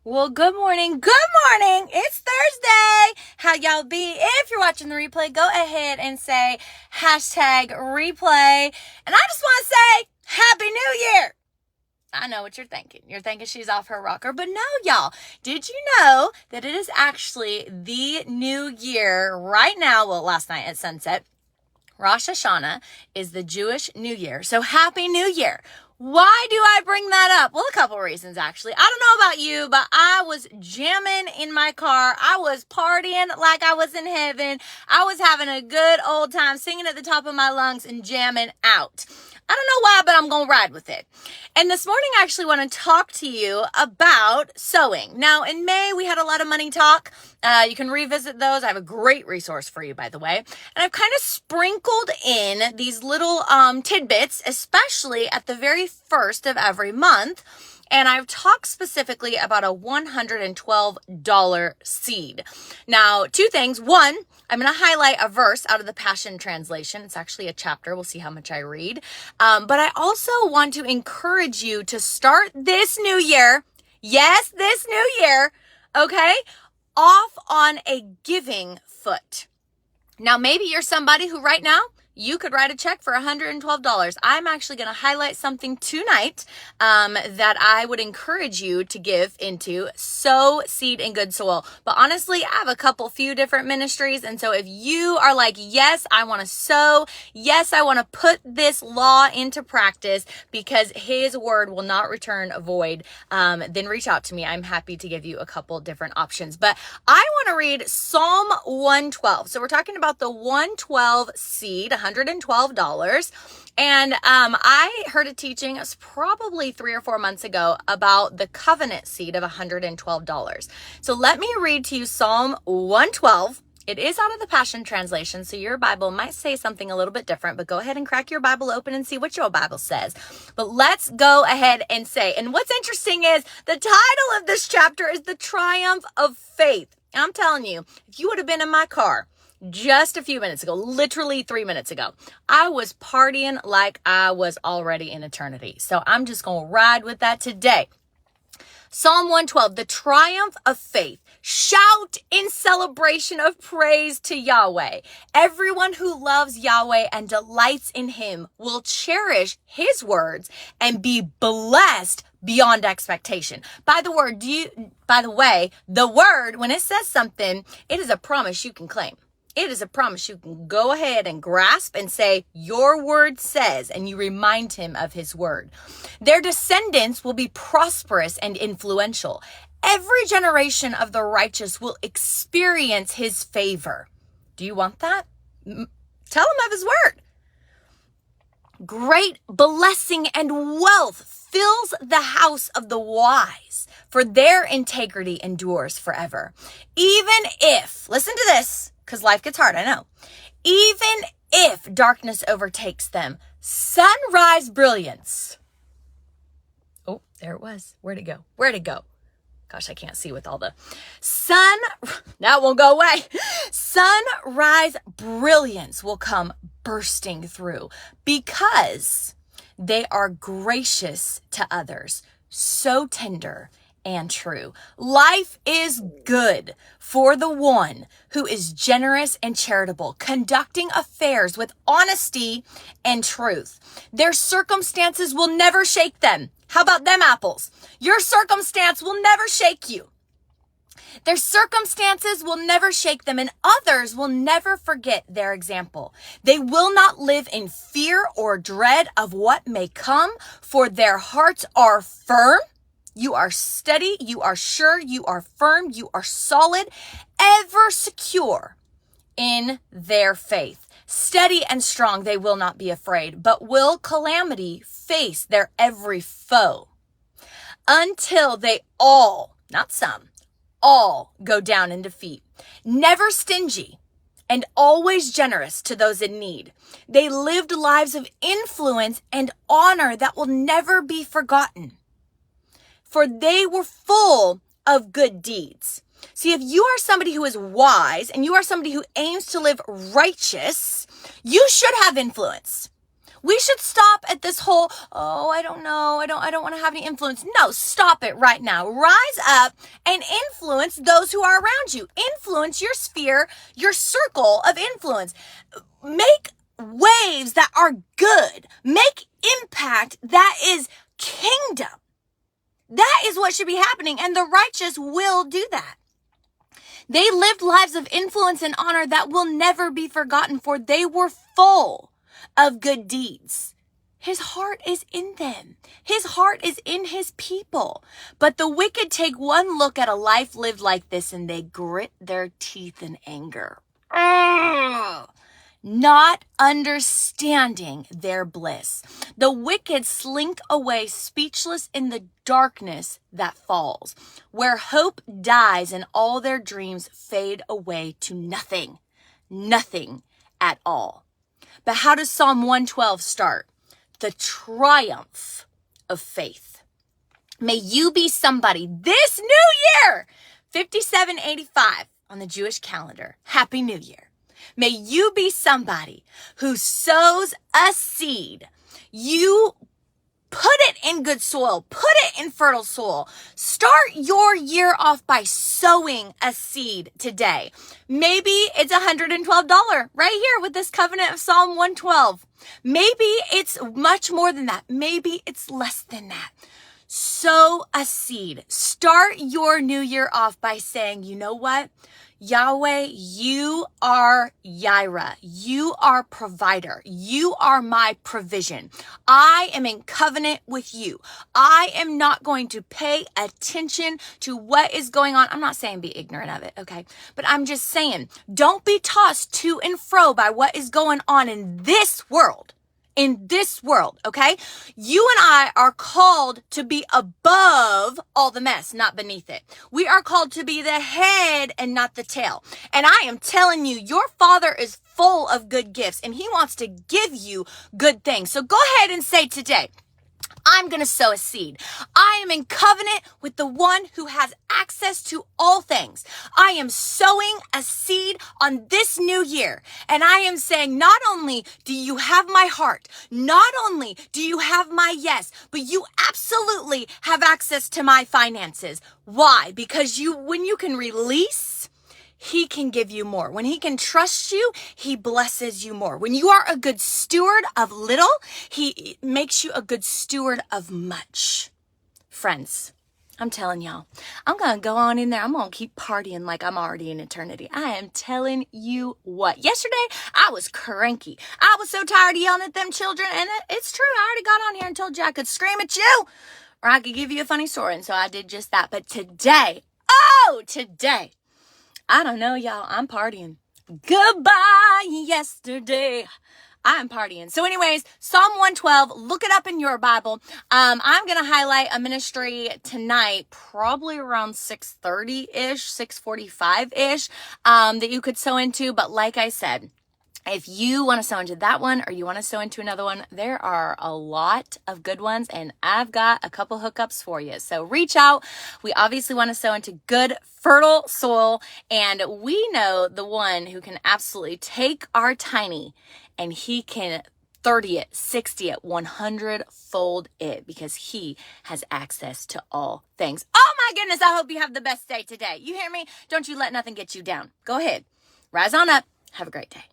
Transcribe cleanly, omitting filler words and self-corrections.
Well, good morning. Good morning. It's Thursday. How y'all be? If you're watching the replay, go ahead and say hashtag replay. And I just want to say Happy New Year. I know what you're thinking. You're thinking she's off her rocker, but no, y'all. Did you know that it is actually the new year right now? Well, last night at sunset. Rosh Hashanah is the Jewish New Year. So Happy New Year. Why do I bring that up? Well, a couple reasons, actually. I don't know about you, but I was jamming in my car. I was partying like I was in heaven. I was having a good old time singing at the top of my lungs and jamming out. I don't know why, but I'm going to ride with it. And this morning, I actually want to talk to you about sewing. Now, in May, we had a lot of money talk. You can revisit those. I have a great resource for you, by the way. And I've kind of sprinkled in these little tidbits, especially at the very first of every month. And I've talked specifically about a $112 seed. Now, two things. One, I'm going to highlight a verse out of the Passion Translation. It's actually a chapter. We'll see how much I read. But I also want to encourage you to start this new year. Yes, this new year. Okay. Off on a giving foot. Now, maybe you're somebody who right now, you could write a check for $112. I'm actually going to highlight something tonight that I would encourage you to give into Sow Seed in Good Soil. But honestly, I have a few different ministries. And so if you are like, yes, I want to sow. Yes, I want to put this law into practice because his word will not return void. Then reach out to me. I'm happy to give you a couple different options. But I want to read Psalm 112. So we're talking about the 112 seed, $112. And I heard a teaching, it was probably 3 or 4 months ago, about the covenant seed of $112. So let me read to you Psalm 112. It is out of the Passion Translation, so your Bible might say something a little bit different, but go ahead and crack your Bible open and see what your Bible says. But let's go ahead and say, and what's interesting is the title of this chapter is The Triumph of Faith. And I'm telling you, if you would have been in my car just a few minutes ago, literally 3 minutes ago, I was partying like I was already in eternity. So I'm just going to ride with that today. Psalm 112, the triumph of faith. Shout in celebration of praise to Yahweh. Everyone who loves Yahweh and delights in him will cherish his words and be blessed beyond expectation. By the way, the word, when it says something, it is a promise you can claim. It is a promise you can go ahead and grasp and say, your word says, and you remind him of his word. Their descendants will be prosperous and influential. Every generation of the righteous will experience his favor. Do you want that? Tell him of his word. Great blessing and wealth fills the house of the wise, for their integrity endures forever. Even if, listen to this, because life gets hard, I know. Even if darkness overtakes them, sunrise brilliance. Oh, there it was. Where'd it go? Where'd it go? Gosh, I can't see with all the sun. That won't go away. Sunrise brilliance will come bursting through because they are gracious to others, so tender and true. Life is good for the one who is generous and charitable, conducting affairs with honesty and truth. Their circumstances will never shake them. How about them apples? Your circumstance will never shake you. Their circumstances will never shake them, and others will never forget their example. They will not live in fear or dread of what may come, for their hearts are firm. You are steady, you are sure, you are firm, you are solid, ever secure in their faith. Steady and strong, they will not be afraid, but will calamity face their every foe until they all, not some, all go down in defeat. Never stingy and always generous to those in need. They lived lives of influence and honor that will never be forgotten, for they were full of good deeds. See, if you are somebody who is wise and you are somebody who aims to live righteous, you should have influence. We should stop at this whole, oh, I don't know. I don't want to have any influence. No, stop it right now. Rise up and influence those who are around you. Influence your sphere, your circle of influence. Make waves that are good. Make impact that is kingdom. That is what should be happening, and the righteous will do that. They lived lives of influence and honor that will never be forgotten, for they were full of good deeds. His heart is in them. His heart is in his people. But the wicked take one look at a life lived like this and they grit their teeth in anger. Not understanding their bliss. The wicked slink away speechless in the darkness that falls, where hope dies and all their dreams fade away to nothing. Nothing at all. But how does Psalm 112 start? The triumph of faith. May you be somebody this new year, 5785 on the Jewish calendar. Happy New Year. May you be somebody who sows a seed. You put it in good soil. Put it in fertile soil. Start your year off by sowing a seed today. Maybe it's $112 right here with this covenant of Psalm 112. Maybe it's much more than that. Maybe it's less than that. Sow a seed. Start your new year off by saying, you know what? Yahweh, you are Yireh. You are provider. You are my provision. I am in covenant with you. I am not going to pay attention to what is going on. I'm not saying be ignorant of it, okay? But I'm just saying, don't be tossed to and fro by what is going on in this world. In this world, okay? You and I are called to be above all the mess, not beneath it. We are called to be the head and not the tail. And I am telling you, your Father is full of good gifts and he wants to give you good things. So go ahead and say today, I'm going to sow a seed. I am in covenant with the one who has access to all things. I am sowing a seed on this new year. And I am saying, not only do you have my heart, not only do you have my yes, but you absolutely have access to my finances. Why? Because when you can release, he can give you more. When he can trust you, he blesses you more. When you are a good steward of little, he makes you a good steward of much. Friends, I'm telling y'all, I'm going to go on in there. I'm going to keep partying like I'm already in eternity. I am telling you what. Yesterday, I was cranky. I was so tired of yelling at them children. And it's true. I already got on here and told you I could scream at you or I could give you a funny story. And so I did just that. But today, I don't know, y'all. I'm partying. Goodbye, yesterday. I'm partying. So anyways, Psalm 112, look it up in your Bible. I'm going to highlight a ministry tonight, probably around 6:30-ish, 6:45-ish, that you could sow into. But like I said, if you want to sow into that one or you want to sow into another one, there are a lot of good ones and I've got a couple hookups for you. So reach out. We obviously want to sow into good, fertile soil, and we know the one who can absolutely take our tiny and he can 30 it, 60 it, 100-fold it because he has access to all things. Oh my goodness, I hope you have the best day today. You hear me? Don't you let nothing get you down. Go ahead. Rise on up. Have a great day.